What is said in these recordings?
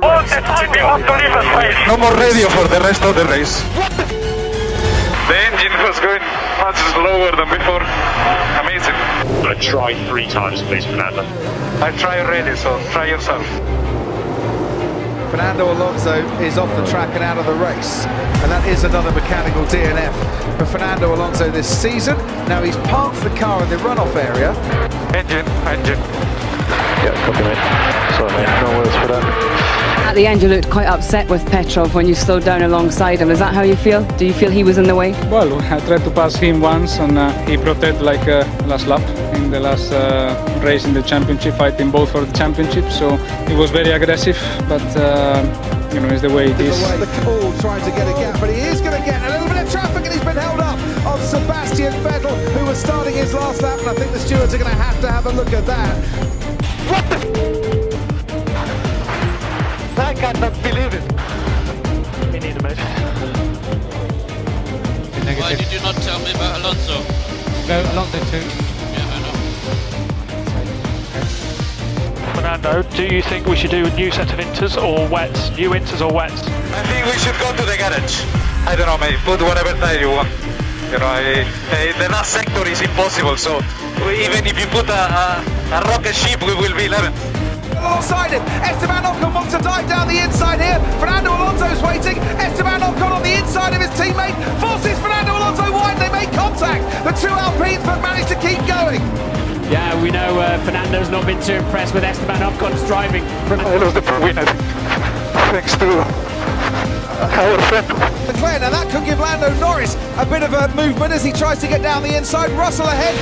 All the time you have to leave the space. No more radio for the rest of the race. The engine was going much slower than before. Amazing. Try 3 times, please, Fernando. I try already, so try yourself. Fernando Alonso is off the track and out of the race, and that is another mechanical DNF for Fernando Alonso this season. Now he's parked the car in the runoff area. Engine. Yeah, copy mate. Sorry mate, no worries for that. At the end you looked quite upset with Petrov when you slowed down alongside him. Is that how you feel? Do you feel he was in the way? Well, I tried to pass him once and he protected like last lap in the last race in the championship, fighting both for the championship, so he was very aggressive, but you know, it's the way it is. The call trying to get a gap, but he is going to get a little bit of traffic, and he's been held up on Sebastian Vettel, who was starting his last lap, and I think the stewards are going to have a look at that. What the? I cannot believe it. We need a measure. Why did you not tell me about Alonso? No, Alonso too. Yeah, I know. Fernando, do you think we should do a new set of inters or wets? New inters or wets? I think we should go to the garage. I don't know, mate. Put whatever tire you want. You know, the last sector is impossible, so even if you put a rocket ship, we will be 11th. Alongside him, Esteban Ocon wants to dive down the inside here. Fernando Alonso's waiting. Esteban Ocon on the inside of his teammate forces Fernando Alonso wide. They make contact. The two Alpines but manage to keep going. Yeah, we know Fernando's not been too impressed with Esteban Ocon's driving. I lost the winner, thanks to our friend. Leclerc, now that could give Lando Norris a bit of a movement as he tries to get down the inside. Russell ahead.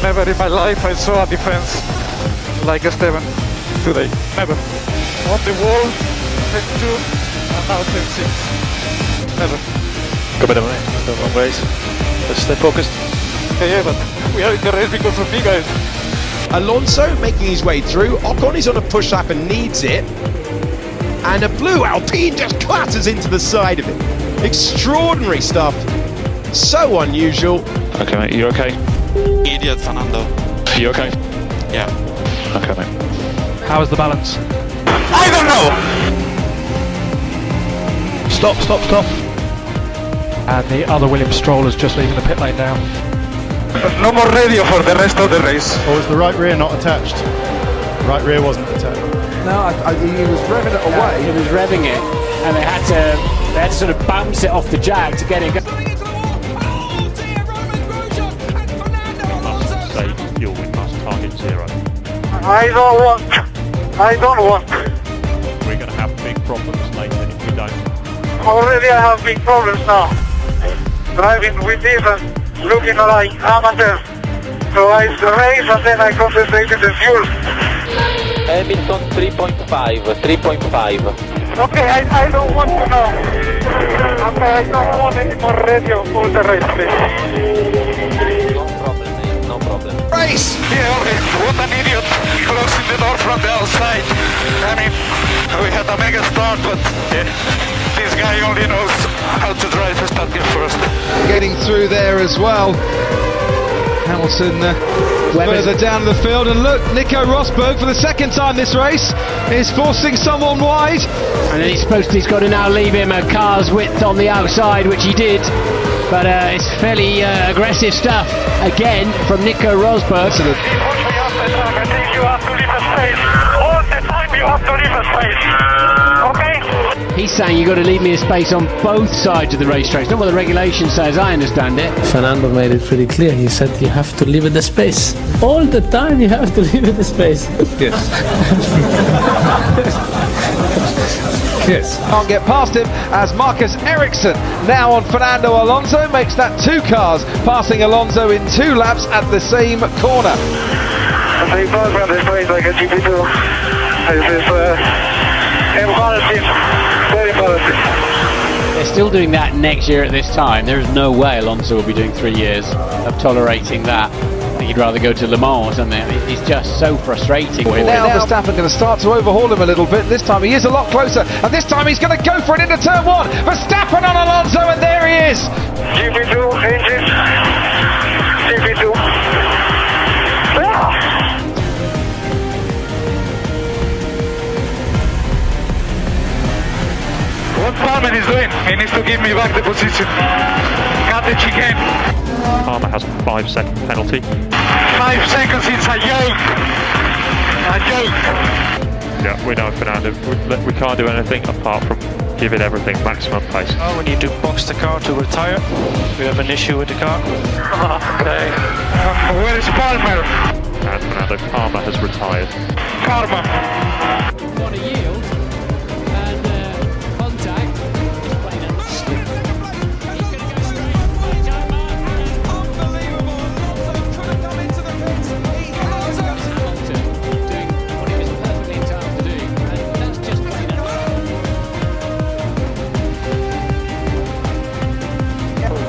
Never in my life I saw a defense like Esteban today. Never. On the wall, turn 2, and now turn 6. Never. Come on mate, no wrong race. Let's stay focused. Yeah, but we are in the race because of me, guys. Alonso making his way through. Ocon is on a push lap and needs it. And a blue Alpine just clatters into the side of it. Extraordinary stuff. So unusual. Okay mate, you okay? Idiot, Fernando. You okay? Yeah. Okay mate. How was the balance? I don't know. Stop. And the other Williams Stroller's just leaving the pit lane now. No more radio for the rest of the race. Or was the right rear not attached? The right rear wasn't attached. No, he was revving it away. He was revving it, and they had to sort of bounce it off the jag to get it going. Say you'll win past target 0. I don't want. We're going to have big problems later if we don't. Already I have big problems now. Driving with this and looking like amateur. So I race and then I concentrate in the fuel. Hamilton 3.5. Okay, I don't want to know. Okay, I don't want any more radio for the race, please. No problem, mate, no problem. Race! Yeah, okay. What an idiot closing the door from the outside. I mean, we had a mega start, but this guy only knows how to drive a start gear first. Getting through there as well. Hamilton further down the field, and look, Nico Rosberg for the second time this race is forcing someone wide. And then he's got to now leave him a car's width on the outside, which he did. But it's fairly aggressive stuff again from Nico Rosberg. You push me off the track, I think you have to leave a space. All the time you have to leave a space. Okay? He's saying you've got to leave me a space on both sides of the racetrack. It's not what the regulation says, I understand it. Fernando made it pretty clear. He said you have to leave it the space. All the time you have to leave it the space. Yes. Yes. Can't get past him as Marcus Ericsson now on Fernando Alonso makes that 2 cars passing Alonso in 2 laps at the same corner. They pass on this race like a GP2. This is embarrassing, very embarrassing. They're still doing that next year at this time. There's no way Alonso will be doing 3 years of tolerating that. I think he'd rather go to Le Mans or something. It's just so frustrating. Now Verstappen going to start to overhaul him a little bit. This time he is a lot closer, and this time he's going to go for it into turn 1. Verstappen on Alonso, and there he is. GP2 engine. GP2. Palmer is doing? He needs to give me back the position. Cut the chicane. Palmer has a 5-second penalty. 5 seconds, it's a joke. A joke. Yeah, we know, Fernando. We can't do anything apart from give it everything, maximum pace. Oh, we need to box the car to retire. We have an issue with the car. Okay. Where is Palmer? And Fernando, Palmer has retired. Palmer. Want to yield and contact. He's playing a slip. He's going to go straight. Unbelievable. Alonso couldn't come into the pits. He has Hamilton doing what he was perfectly entitled to do, and that's just plain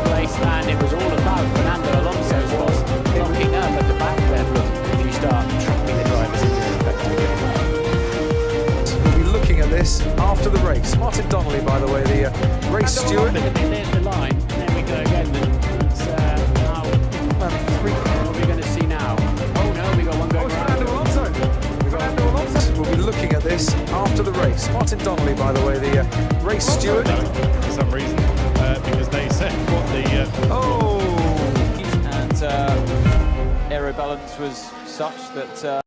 place, and it was all about Fernando Alonso's was blocking up at the back there. If you start trapping the drivers into We'll be looking at this after the race. Martin Donnelly, by the way, the race steward. There's the line. There we go again. It's now 3. What are we going to see now? Oh no, we got one going right. Fernando Alonso. Fernando Alonso. We'll be looking at this after the race. Martin Donnelly, by the way, the race steward. For some reason, because they said what the... Oh! And aero balance was such that